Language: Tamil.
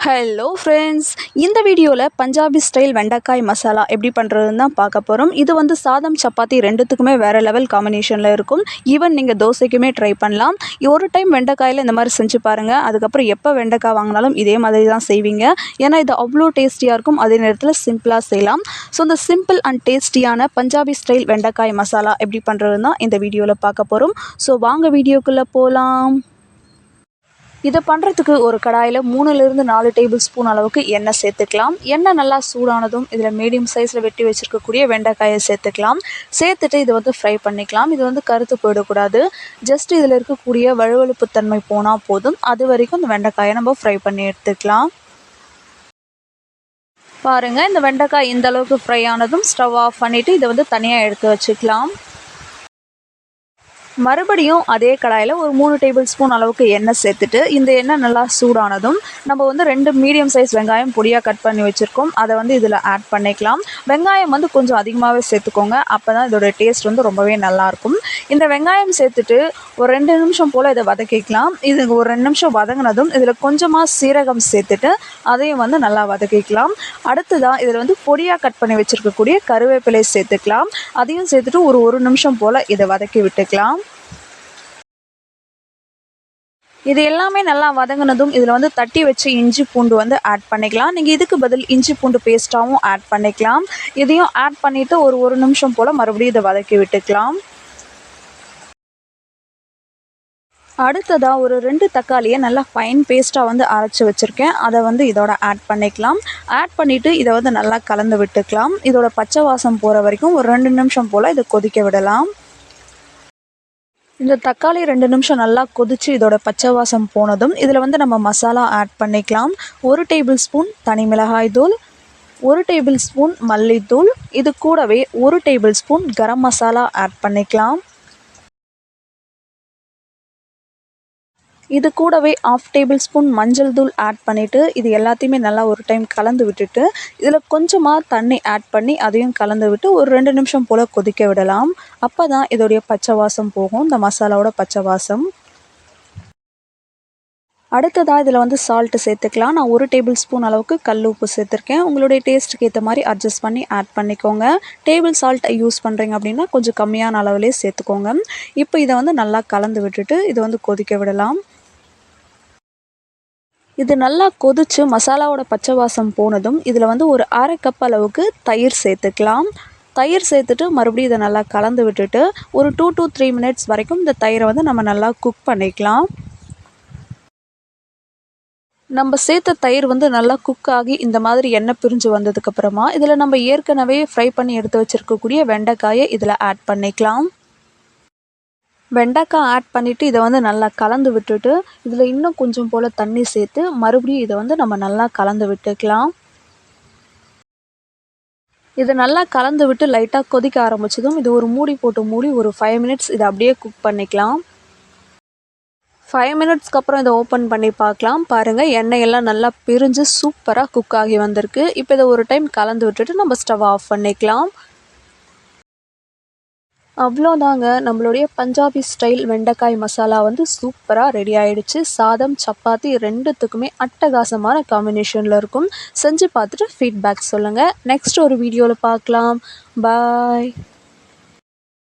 ஹலோ ஃப்ரெண்ட்ஸ், இந்த வீடியோவில் பஞ்சாபி ஸ்டைல் வெண்டைக்காய் மசாலா எப்படி பண்ணுறதுன்னு தான் பார்க்க போகிறோம். இது வந்து சாதம் சப்பாத்தி ரெண்டுத்துக்குமே வேறு லெவல் காம்பினேஷனில் இருக்கும். ஈவன் நீங்கள் தோசைக்குமே ட்ரை பண்ணலாம். ஒரு டைம் வெண்டைக்காயில் இந்த மாதிரி செஞ்சு பாருங்கள். அதுக்கப்புறம் எப்போ வெண்டைக்காய் வாங்கினாலும் இதே மாதிரி தான் செய்வீங்க. ஏன்னா இது அவ்வளோ டேஸ்டியாக இருக்கும். அதே நேரத்தில் சிம்பிளாக செய்யலாம். ஸோ இந்த சிம்பிள் அண்ட் டேஸ்டியான பஞ்சாபி ஸ்டைல் வெண்டைக்காய் மசாலா எப்படி பண்ணுறதுன்னு தான் இந்த வீடியோவில் பார்க்க போகிறோம். ஸோ வாங்க வீடியோக்குள்ளே போகலாம். இதை பண்ணுறதுக்கு ஒரு கடாயில் 3லிருந்து 4 டேபிள் ஸ்பூன் அளவுக்கு எண்ணெய் சேர்த்துக்கலாம். எண்ணெய் நல்லா சூடானதும் இதில் மீடியம் சைஸில் வெட்டி வச்சுருக்கக்கூடிய வெண்டைக்காயை சேர்த்துக்கலாம். சேர்த்துட்டு இதை வந்து ஃப்ரை பண்ணிக்கலாம். இது வந்து கருத்து போயிடக்கூடாது. ஜஸ்ட் இதில் இருக்கக்கூடிய வழுவழுப்பு தன்மை போனால் போதும். அது வரைக்கும் இந்த வெண்டைக்காயை நம்ம ஃப்ரை பண்ணி எடுத்துக்கலாம். பாருங்கள், இந்த வெண்டைக்காய் இந்த அளவுக்கு ஃப்ரை ஆனதும் ஸ்டவ் ஆஃப் பண்ணிவிட்டு இதை வந்து தனியாக எடுத்து வச்சுக்கலாம். மறுபடியும் அதே கடாயில் ஒரு 3 டேபிள் ஸ்பூன் அளவுக்கு எண்ணெய் சேர்த்துட்டு இந்த எண்ணெய் நல்லா சூடானதும் நம்ம வந்து 2 மீடியம் சைஸ் வெங்காயம் பொடியாக கட் பண்ணி வச்சுருக்கோம். அதை வந்து இதில் ஆட் பண்ணிக்கலாம். வெங்காயம் வந்து கொஞ்சம் அதிகமாகவே சேர்த்துக்கோங்க. அப்போ தான் இதோட டேஸ்ட் வந்து ரொம்பவே நல்லாயிருக்கும். இந்த வெங்காயம் சேர்த்துட்டு ஒரு 2 நிமிஷம் போல் இதை வதக்கிக்கலாம். இது ஒரு 2 நிமிஷம் வதங்கினதும் இதில் கொஞ்சமாக சீரகம் சேர்த்துட்டு அதையும் வந்து நல்லா வதக்கிக்கலாம். அடுத்ததாக இதில் வந்து பொடியாக கட் பண்ணி வச்சுருக்கக்கூடிய கருவேப்பிலை சேர்த்துக்கலாம். அதையும் சேர்த்துட்டு ஒரு நிமிஷம் போல் இதை வதக்கி விட்டுக்கலாம். இது எல்லாமே நல்லா வதங்கினதும் இதில் வந்து தட்டி வச்சு இஞ்சி பூண்டு வந்து ஆட் பண்ணிக்கலாம். நீங்கள் இதுக்கு பதில் இஞ்சி பூண்டு பேஸ்ட்டாகவும் ஆட் பண்ணிக்கலாம். இதையும் ஆட் பண்ணிவிட்டு ஒரு நிமிஷம் போல் மறுபடியும் இதை வதக்கி விட்டுக்கலாம். அடுத்ததாக ஒரு 2 தக்காளியை நல்லா ஃபைன் பேஸ்ட்டாக வந்து அரைச்சி வச்சுருக்கேன். அதை வந்து இதோட ஆட் பண்ணிக்கலாம். ஆட் பண்ணிவிட்டு இதை வந்து நல்லா கலந்து விட்டுக்கலாம். இதோட பச்சை வாசம் போகிற வரைக்கும் ஒரு 2 நிமிஷம் போல் இதை கொதிக்க விடலாம். இந்த தக்காளி 2 நிமிஷம் நல்லா கொதித்து இதோட பச்சை வாசம் போனதும் இதில் வந்து நம்ம மசாலா ஆட் பண்ணிக்கலாம். 1 டேபிள் ஸ்பூன் தனி மிளகாய் தூள், 1 டேபிள் ஸ்பூன் மல்லித்தூள், இது கூடவே 1 table spoon garam masala add பண்ணிக்கலாம். இது கூடவே 1/2 டேபிள் ஸ்பூன் மஞ்சள் தூள் ஆட் பண்ணிவிட்டு இது எல்லாத்தையுமே நல்லா ஒரு டைம் கலந்து விட்டுட்டு இதில் கொஞ்சமாக தண்ணி ஆட் பண்ணி அதையும் கலந்து விட்டு ஒரு 2 நிமிஷம் போல் கொதிக்க விடலாம். அப்போ தான் இதோடைய பச்சை வாசம் போகும், இந்த மசாலாவோட பச்சை வாசம். அடுத்ததாக இதில் வந்து சால்ட்டு சேர்த்துக்கலாம். நான் 1 டேபிள் ஸ்பூன் அளவுக்கு கல் உப்பு சேர்த்துருக்கேன். உங்களுடைய டேஸ்ட்டுக்கு ஏற்ற மாதிரி அட்ஜஸ்ட் பண்ணி ஆட் பண்ணிக்கோங்க. டேபிள் சால்ட் யூஸ் பண்ணுறீங்க அப்படின்னா கொஞ்சம் கம்மியான அளவுலேயே சேர்த்துக்கோங்க. இப்போ இதை வந்து நல்லா கலந்து விட்டுட்டு இதை வந்து கொதிக்க விடலாம். இது நல்லா கொதித்து மசாலாவோட பச்சை வாசம் போனதும் இதில் வந்து ஒரு 1/2 கப் அளவுக்கு தயிர் சேர்த்துக்கலாம். தயிர் சேர்த்துட்டு மறுபடியும் இதை நல்லா கலந்து விட்டுட்டு ஒரு 2 to 3 மினிட்ஸ் வரைக்கும் இந்த தயிரை வந்து நம்ம நல்லா குக் பண்ணிக்கலாம். நம்ம சேர்த்த தயிர் வந்து நல்லா குக் ஆகி இந்த மாதிரி எண்ணெய் பிரிஞ்சு வந்ததுக்கப்புறமா இதில் நம்ம ஏற்கனவே ஃப்ரை பண்ணி எடுத்து வச்சுருக்கக்கூடிய வெண்டைக்காயை இதில் ஆட் பண்ணிக்கலாம். வெண்டைக்காய் ஆட் பண்ணிவிட்டு இதை வந்து நல்லா கலந்து விட்டுட்டு இதில் இன்னும் கொஞ்சம் போல் தண்ணி சேர்த்து மறுபடியும் இதை வந்து நம்ம நல்லா கலந்து விட்டுக்கலாம். இதை நல்லா கலந்து விட்டு லைட்டாக கொதிக்க ஆரம்பிச்சதும் இது ஒரு மூடி போட்டு மூடி ஒரு 5 மினிட்ஸ் இதை அப்படியே குக் பண்ணிக்கலாம். 5 மினிட்ஸ்க்கு அப்புறம் இதை ஓப்பன் பண்ணி பார்க்கலாம். பாருங்கள், எண்ணெயெல்லாம் நல்லா பிரிஞ்சு சூப்பராக குக் ஆகி வந்திருக்கு. இப்போ இதை ஒரு டைம் கலந்து விட்டுட்டு நம்ம ஸ்டவ் ஆஃப் பண்ணிக்கலாம். அவ்வளோதாங்க, நம்மளுடைய பஞ்சாபி ஸ்டைல் வெண்டைக்காய் மசாலா வந்து சூப்பராக ரெடி ஆகிடுச்சு. சாதம் சப்பாத்தி ரெண்டுத்துக்குமே அட்டகாசமான காம்பினேஷனில் இருக்கும். செஞ்சு பார்த்துட்டு ஃபீட்பேக் சொல்லுங்கள். நெக்ஸ்ட் ஒரு வீடியோவில் பார்க்கலாம். பாய்.